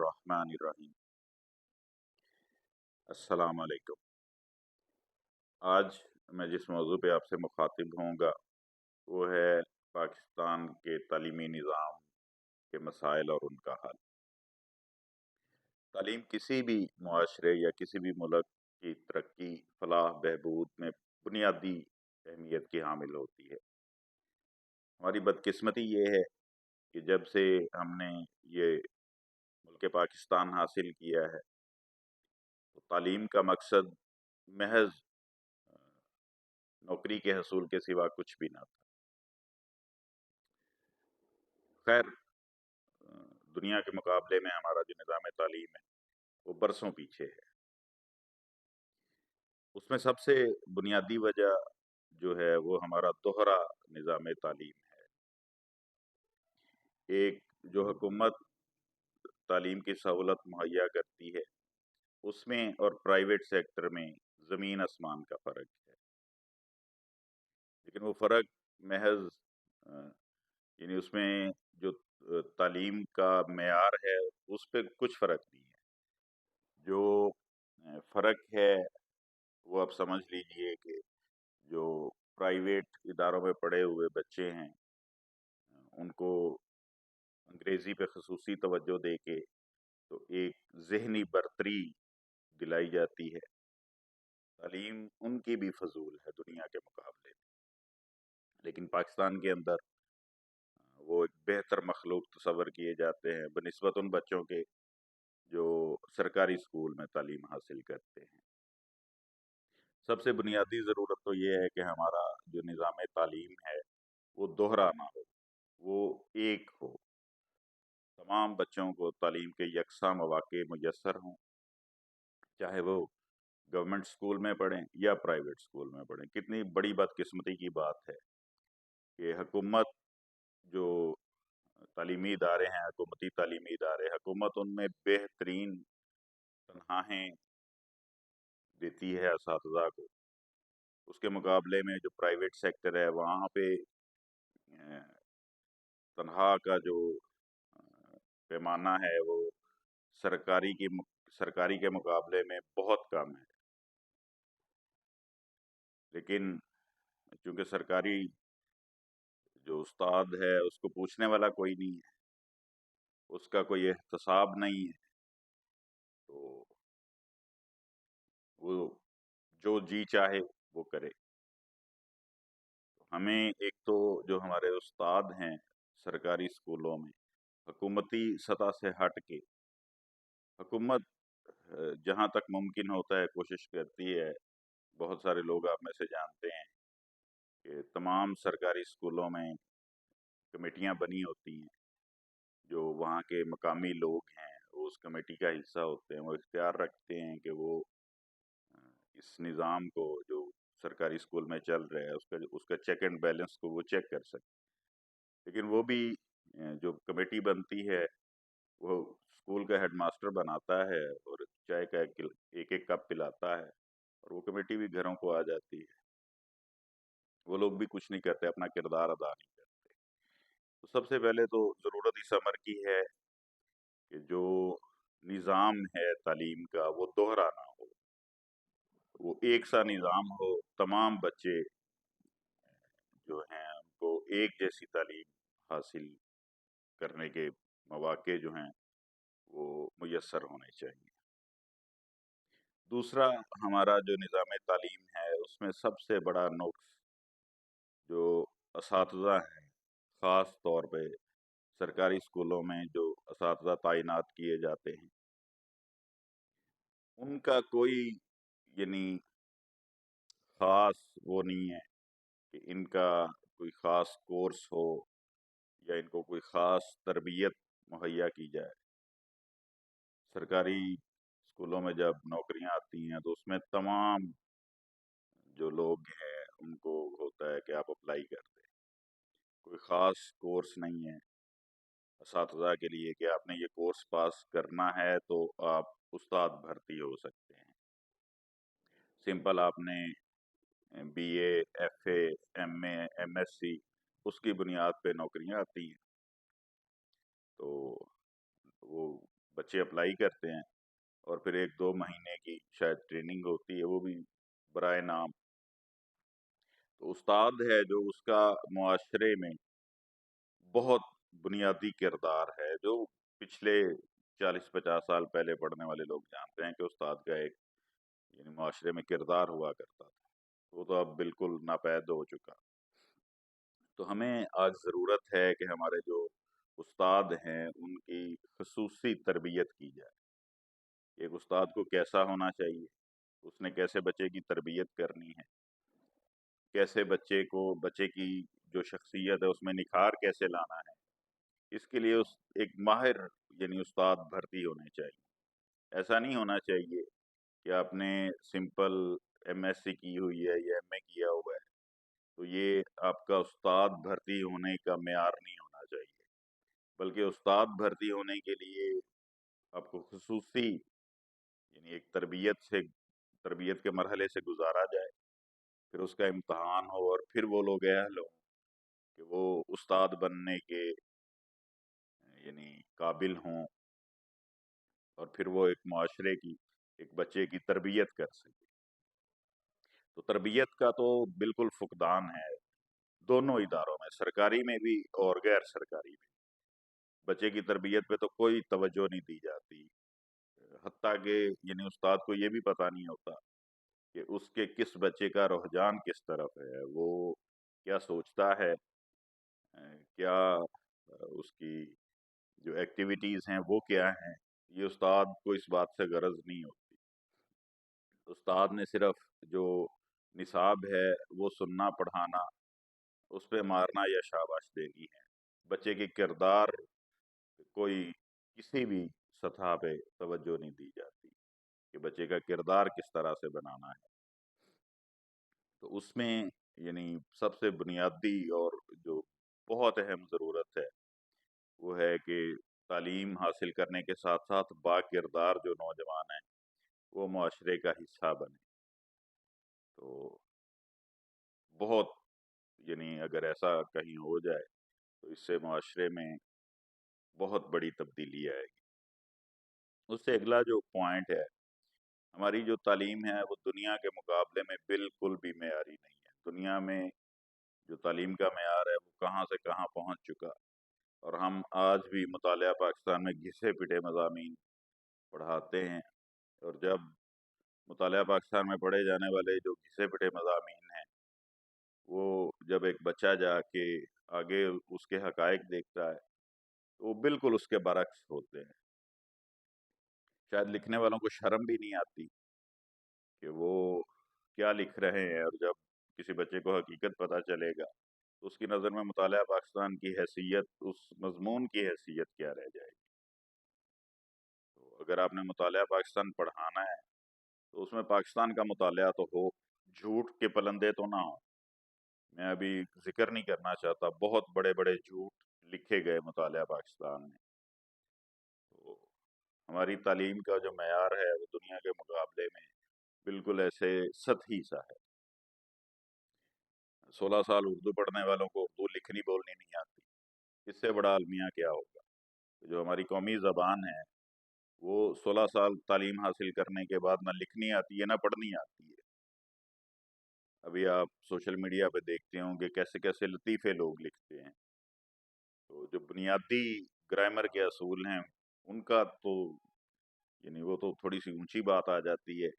الرحمن الرحیم۔ السلام علیکم۔ آج میں جس موضوع پہ آپ سے مخاطب ہوں گا وہ ہے پاکستان کے تعلیمی نظام کے مسائل اور ان کا حل۔ تعلیم کسی بھی معاشرے یا کسی بھی ملک کی ترقی، فلاح، بہبود میں بنیادی اہمیت کی حامل ہوتی ہے۔ ہماری بدقسمتی یہ ہے کہ جب سے ہم نے یہ ملک پاکستان حاصل کیا ہے تو تعلیم کا مقصد محض نوکری کے حصول کے سوا کچھ بھی نہ تھا۔ خیر، دنیا کے مقابلے میں ہمارا جو نظام تعلیم ہے وہ برسوں پیچھے ہے۔ اس میں سب سے بنیادی وجہ جو ہے وہ ہمارا دوہرا نظام تعلیم ہے۔ ایک جو حکومت تعلیم کی سہولت مہیا کرتی ہے اس میں اور پرائیویٹ سیکٹر میں زمین آسمان کا فرق ہے، لیکن وہ فرق محض یعنی اس میں جو تعلیم کا معیار ہے اس پہ کچھ فرق نہیں ہے۔ جو فرق ہے وہ آپ سمجھ لیجئے کہ جو پرائیویٹ اداروں میں پڑھے ہوئے بچے ہیں ان کو انگریزی پہ خصوصی توجہ دے کے تو ایک ذہنی برتری دلائی جاتی ہے۔ تعلیم ان کی بھی فضول ہے دنیا کے مقابلے میں، لیکن پاکستان کے اندر وہ ایک بہتر مخلوق تصور کیے جاتے ہیں بنسبت ان بچوں کے جو سرکاری اسکول میں تعلیم حاصل کرتے ہیں۔ سب سے بنیادی ضرورت تو یہ ہے کہ ہمارا جو نظام تعلیم ہے وہ دوہرا نہ ہو، وہ ایک ہو۔ تمام بچوں کو تعلیم کے یکساں مواقع میسر ہوں، چاہے وہ گورنمنٹ اسکول میں پڑھیں یا پرائیویٹ اسکول میں پڑھیں۔ کتنی بڑی بدقسمتی کی بات ہے کہ حکومت جو تعلیمی ادارے ہیں، حکومتی تعلیمی ادارے، حکومت ان میں بہترین تنخواہیں دیتی ہے اساتذہ کو، اس کے مقابلے میں جو پرائیویٹ سیکٹر ہے وہاں پہ تنخواہ کا جو پیمانہ ہے وہ سرکاری کے مقابلے میں بہت کم ہے۔ لیکن چونکہ سرکاری جو استاد ہے اس کو پوچھنے والا کوئی نہیں ہے، اس کا کوئی احتساب نہیں ہے، تو وہ جو جی چاہے وہ کرے۔ ہمیں ایک تو جو ہمارے استاد ہیں سرکاری اسکولوں میں حکومتی سطح سے ہٹ کے، حکومت جہاں تک ممکن ہوتا ہے کوشش کرتی ہے، بہت سارے لوگ آپ میں سے جانتے ہیں کہ تمام سرکاری اسکولوں میں کمیٹیاں بنی ہوتی ہیں، جو وہاں کے مقامی لوگ ہیں وہ اس کمیٹی کا حصہ ہوتے ہیں، وہ اختیار رکھتے ہیں کہ وہ اس نظام کو جو سرکاری اسکول میں چل رہا ہے اس کا چیک اینڈ بیلنس کو وہ چیک کر سکتے۔ لیکن وہ بھی جو کمیٹی بنتی ہے وہ اسکول کا ہیڈ ماسٹر بناتا ہے اور چائے کا ایک ایک کپ پلاتا ہے، اور وہ کمیٹی بھی گھروں کو آ جاتی ہے، وہ لوگ بھی کچھ نہیں کرتے، اپنا کردار ادا نہیں کرتے۔ تو سب سے پہلے تو ضرورت اس امر کی ہے کہ جو نظام ہے تعلیم کا وہ دوہرا نہ ہو، وہ ایک سا نظام ہو، تمام بچے جو ہیں ان کو ایک جیسی تعلیم حاصل کرنے کے مواقع جو ہیں وہ میسر ہونے چاہیے۔ دوسرا ہمارا جو نظام تعلیم ہے اس میں سب سے بڑا نقص جو اساتذہ ہیں، خاص طور پہ سرکاری اسکولوں میں جو اساتذہ تعینات کیے جاتے ہیں ان کا کوئی یعنی خاص وہ نہیں ہے کہ ان کا کوئی خاص کورس ہو یا ان کو کوئی خاص تربیت مہیا کی جائے۔ سرکاری اسکولوں میں جب نوکریاں آتی ہیں تو اس میں تمام جو لوگ ہیں ان کو ہوتا ہے کہ آپ اپلائی کر دیں، کوئی خاص کورس نہیں ہے اساتذہ کے لیے کہ آپ نے یہ کورس پاس کرنا ہے تو آپ استاد بھرتی ہو سکتے ہیں۔ سمپل آپ نے B A, F A, M A, M S C, اس کی بنیاد پہ نوکریاں آتی ہیں، تو وہ بچے اپلائی کرتے ہیں اور پھر 1-2 مہینے کی شاید ٹریننگ ہوتی ہے، وہ بھی برائے نام. تو استاد ہے جو اس کا معاشرے میں بہت بنیادی کردار ہے، جو پچھلے 40-50 سال پہلے پڑھنے والے لوگ جانتے ہیں کہ استاد کا ایک یعنی معاشرے میں کردار ہوا کرتا تھا. وہ تو اب بالکل ناپید ہو چکا. تو ہمیں آج ضرورت ہے کہ ہمارے جو استاد ہیں ان کی خصوصی تربیت کی جائے. ایک استاد کو کیسا ہونا چاہیے، اس نے کیسے بچے کی تربیت کرنی ہے، کیسے بچے کی جو شخصیت ہے اس میں نکھار کیسے لانا ہے، اس کے لیے ایک ماہر یعنی استاد بھرتی ہونے چاہیے. ایسا نہیں ہونا چاہیے کہ آپ نے سمپل MS سی کی ہوئی ہے یا MA کیا ہوا ہے تو یہ آپ کا استاد بھرتی ہونے کا معیار نہیں ہونا چاہیے، بلکہ استاد بھرتی ہونے کے لیے آپ کو خصوصی یعنی ایک تربیت کے مرحلے سے گزارا جائے، پھر اس کا امتحان ہو اور پھر وہ لوگ اہل ہوں کہ وہ استاد بننے کے یعنی قابل ہوں اور پھر وہ ایک معاشرے کی ایک بچے کی تربیت کر سکے. تو تربیت کا تو بالکل فقدان ہے دونوں اداروں میں، سرکاری میں بھی اور غیر سرکاری میں. بچے کی تربیت پہ تو کوئی توجہ نہیں دی جاتی، حتیٰ کہ یعنی استاد کو یہ بھی پتہ نہیں ہوتا کہ اس کے کس بچے کا رجحان کس طرف ہے، وہ کیا سوچتا ہے، کیا اس کی جو ایکٹیویٹیز ہیں وہ کیا ہیں. یہ استاد کو اس بات سے غرض نہیں ہوتی. استاد نے صرف جو نصاب ہے وہ سننا پڑھانا، اس پہ مارنا یا شاباش دینی ہے. بچے کے کردار کوئی کسی بھی سطح پہ توجہ نہیں دی جاتی کہ بچے کا کردار کس طرح سے بنانا ہے. تو اس میں یعنی سب سے بنیادی اور جو بہت اہم ضرورت ہے وہ ہے کہ تعلیم حاصل کرنے کے ساتھ ساتھ با کردار جو نوجوان ہیں وہ معاشرے کا حصہ بنے. تو بہت یعنی اگر ایسا کہیں ہو جائے تو اس سے معاشرے میں بہت بڑی تبدیلی آئے گی. اس سے اگلا جو پوائنٹ ہے، ہماری جو تعلیم ہے وہ دنیا کے مقابلے میں بالکل بھی معیاری نہیں ہے. دنیا میں جو تعلیم کا معیار ہے وہ کہاں سے کہاں پہنچ چکا، اور ہم آج بھی مطالعہ پاکستان میں گھسے پٹے مضامین پڑھاتے ہیں. اور جب مطالعہ پاکستان میں پڑھے جانے والے جو گھسے پٹے مضامین ہیں وہ جب ایک بچہ جا کے آگے اس کے حقائق دیکھتا ہے تو وہ بالکل اس کے برعکس ہوتے ہیں. شاید لکھنے والوں کو شرم بھی نہیں آتی کہ وہ کیا لکھ رہے ہیں، اور جب کسی بچے کو حقیقت پتہ چلے گا تو اس کی نظر میں مطالعہ پاکستان کی حیثیت، اس مضمون کی حیثیت کیا رہ جائے گی. تو اگر آپ نے مطالعہ پاکستان پڑھانا ہے تو اس میں پاکستان کا مطالعہ تو ہو، جھوٹ کے پلندے تو نہ ہوں. میں ابھی ذکر نہیں کرنا چاہتا، بہت بڑے بڑے جھوٹ لکھے گئے مطالعہ پاکستان میں. تو ہماری تعلیم کا جو معیار ہے وہ دنیا کے مقابلے میں بالکل ایسے سطحی سا ہے. 16 سال اردو پڑھنے والوں کو اردو لکھنی بولنی نہیں آتی، اس سے بڑا المیہ کیا ہوگا. جو ہماری قومی زبان ہے وہ 16 سال تعلیم حاصل کرنے کے بعد نہ لکھنی آتی ہے نہ پڑھنی آتی ہے. ابھی آپ سوشل میڈیا پہ دیکھتے ہوں کہ کیسے کیسے لطیفے لوگ لکھتے ہیں. تو جو بنیادی گرامر کے اصول ہیں ان کا تو یعنی وہ تو تھوڑی سی اونچی بات آ جاتی ہے.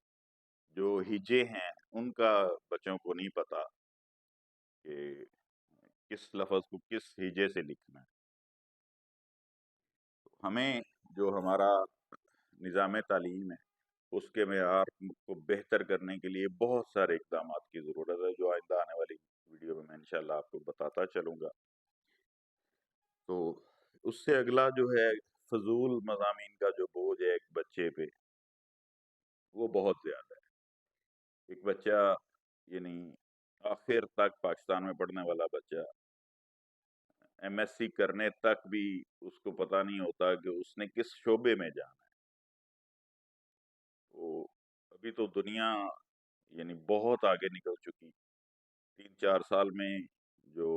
جو ہجے ہیں ان کا بچوں کو نہیں پتا کہ کس لفظ کو کس ہجے سے لکھنا ہے. ہمیں جو ہمارا نظام تعلیم ہے اس کے معیار کو بہتر کرنے کے لیے بہت سارے اقدامات کی ضرورت ہے، جو آئندہ آنے والی ویڈیو میں انشاءاللہ آپ کو بتاتا چلوں گا. تو اس سے اگلا جو ہے فضول مضامین کا جو بوجھ ہے ایک بچے پہ وہ بہت زیادہ ہے. ایک بچہ یعنی آخر تک پاکستان میں پڑھنے والا بچہ MS سی کرنے تک بھی اس کو پتہ نہیں ہوتا کہ اس نے کس شعبے میں جانا ہے. تو ابھی تو دنیا یعنی بہت آگے نکل چکی. 3-4 سال میں جو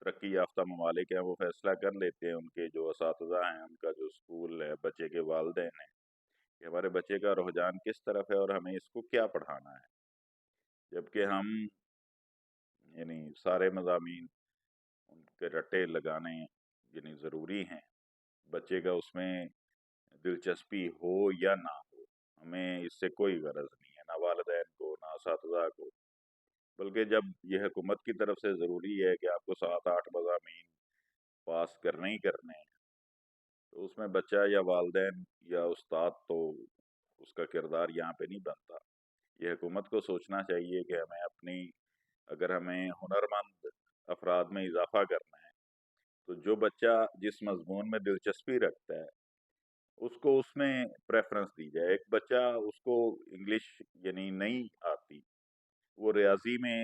ترقی یافتہ ممالک ہیں وہ فیصلہ کر لیتے ہیں، ان کے جو اساتذہ ہیں، ان کا جو اسکول ہے، بچے کے والدین ہیں، کہ ہمارے بچے کا رجحان کس طرف ہے اور ہمیں اس کو کیا پڑھانا ہے، جبکہ ہم یعنی سارے مضامین ان کے رٹے لگانے یعنی ضروری ہیں، بچے کا اس میں دلچسپی ہو یا نہ ہو، ہمیں اس سے کوئی غرض نہیں ہے، نہ والدین کو نہ اساتذہ کو، بلکہ جب یہ حکومت کی طرف سے ضروری ہے کہ آپ کو 7-8 مضامین پاس کرنے ہی کرنے ہیں، تو اس میں بچہ یا والدین یا استاد تو اس کا کردار یہاں پہ نہیں بنتا۔ یہ حکومت کو سوچنا چاہیے کہ اگر ہمیں ہنرمند افراد میں اضافہ کرنا ہے تو جو بچہ جس مضمون میں دلچسپی رکھتا ہے اس کو اس میں پریفرنس دی جائے۔ ایک بچہ اس کو انگلش یعنی نہیں آتی، وہ ریاضی میں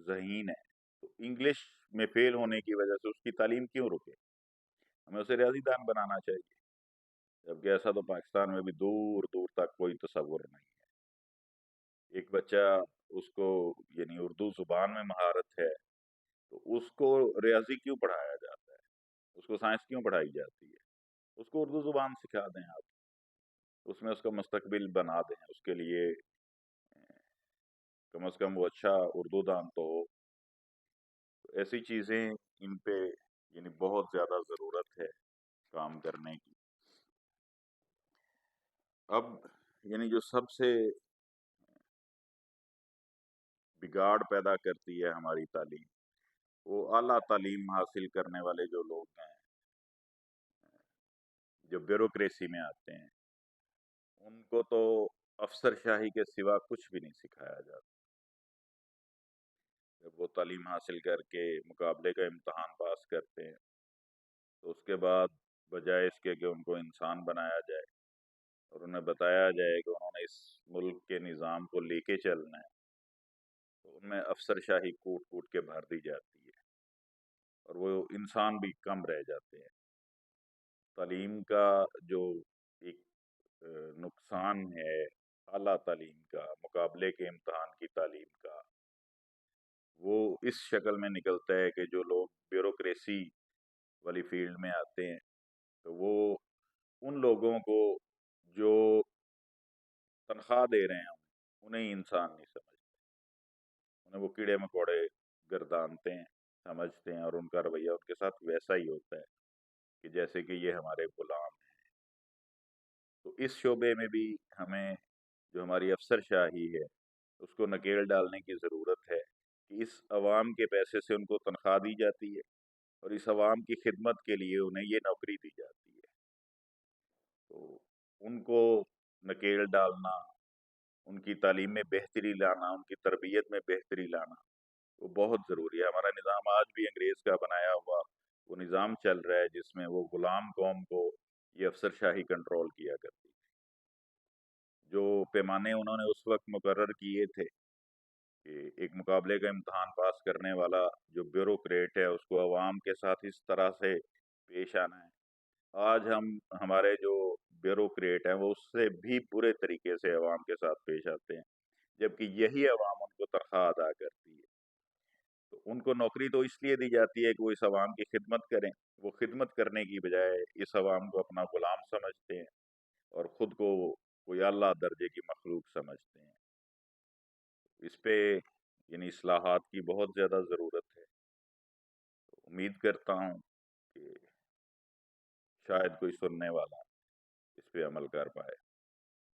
ذہین ہے، تو انگلش میں فیل ہونے کی وجہ سے اس کی تعلیم کیوں رکے؟ ہمیں اسے ریاضی دان بنانا چاہیے، جبکہ ایسا تو پاکستان میں بھی دور دور تک کوئی تصور نہیں ہے۔ ایک بچہ اس کو یعنی اردو زبان میں مہارت ہے تو اس کو ریاضی کیوں پڑھایا جاتا ہے، اس کو سائنس کیوں پڑھائی جاتی ہے؟ اس کو اردو زبان سکھا دیں آپ، اس میں اس کا مستقبل بنا دیں، اس کے لیے کم از کم وہ اچھا اردو دان تو ہو۔ ایسی چیزیں ان پہ یعنی بہت زیادہ ضرورت ہے کام کرنے کی۔ اب یعنی جو سب سے بگاڑ پیدا کرتی ہے ہماری تعلیم، وہ اعلیٰ تعلیم حاصل کرنے والے جو لوگ ہیں، جو بیوروکریسی میں آتے ہیں، ان کو تو افسر شاہی کے سوا کچھ بھی نہیں سکھایا جاتا۔ جب وہ تعلیم حاصل کر کے مقابلے کا امتحان پاس کرتے ہیں تو اس کے بعد بجائے اس کے کہ ان کو انسان بنایا جائے اور انہیں بتایا جائے کہ انہوں نے اس ملک کے نظام کو لے کے چلنا ہے، تو ان میں افسر شاہی کوٹ کوٹ کے بھر دی جاتی ہے اور وہ انسان بھی کم رہ جاتے ہیں۔ تعلیم کا جو ایک نقصان ہے اعلیٰ تعلیم کا، مقابلے کے امتحان کی تعلیم کا، وہ اس شکل میں نکلتا ہے کہ جو لوگ بیوروکریسی والی فیلڈ میں آتے ہیں تو وہ ان لوگوں کو جو تنخواہ دے رہے ہیں انہیں انسان نہیں سمجھتے، انہیں وہ کیڑے مکوڑے گردانتے ہیں سمجھتے ہیں، اور ان کا رویہ ان کے ساتھ ویسا ہی ہوتا ہے کہ جیسے کہ یہ ہمارے غلام ہیں۔ تو اس شعبے میں بھی ہمیں جو ہماری افسر شاہی ہے اس کو نکیل ڈالنے کی ضرورت ہے کہ اس عوام کے پیسے سے ان کو تنخواہ دی جاتی ہے اور اس عوام کی خدمت کے لیے انہیں یہ نوکری دی جاتی ہے، تو ان کو نکیل ڈالنا، ان کی تعلیم میں بہتری لانا، ان کی تربیت میں بہتری لانا وہ بہت ضروری ہے۔ ہمارا نظام آج بھی انگریز کا بنایا ہوا وہ نظام چل رہا ہے جس میں وہ غلام قوم کو یہ افسر شاہی کنٹرول کیا کرتی تھی۔ جو پیمانے انہوں نے اس وقت مقرر کیے تھے کہ ایک مقابلے کا امتحان پاس کرنے والا جو بیوروکریٹ ہے اس کو عوام کے ساتھ اس طرح سے پیش آنا ہے، آج ہمارے جو بیوروکریٹ ہیں وہ اس سے بھی برے طریقے سے عوام کے ساتھ پیش آتے ہیں، جبکہ یہی عوام ان کو تنخواہ ادا کرتی ہے۔ تو ان کو نوکری تو اس لیے دی جاتی ہے کہ وہ اس عوام کی خدمت کریں، وہ خدمت کرنے کی بجائے اس عوام کو اپنا غلام سمجھتے ہیں اور خود کو کوئی اعلیٰ درجے کی مخلوق سمجھتے ہیں۔ اس پہ یعنی اصلاحات کی بہت زیادہ ضرورت ہے۔ امید کرتا ہوں کہ شاید کوئی سننے والا اس پہ عمل کر پائے۔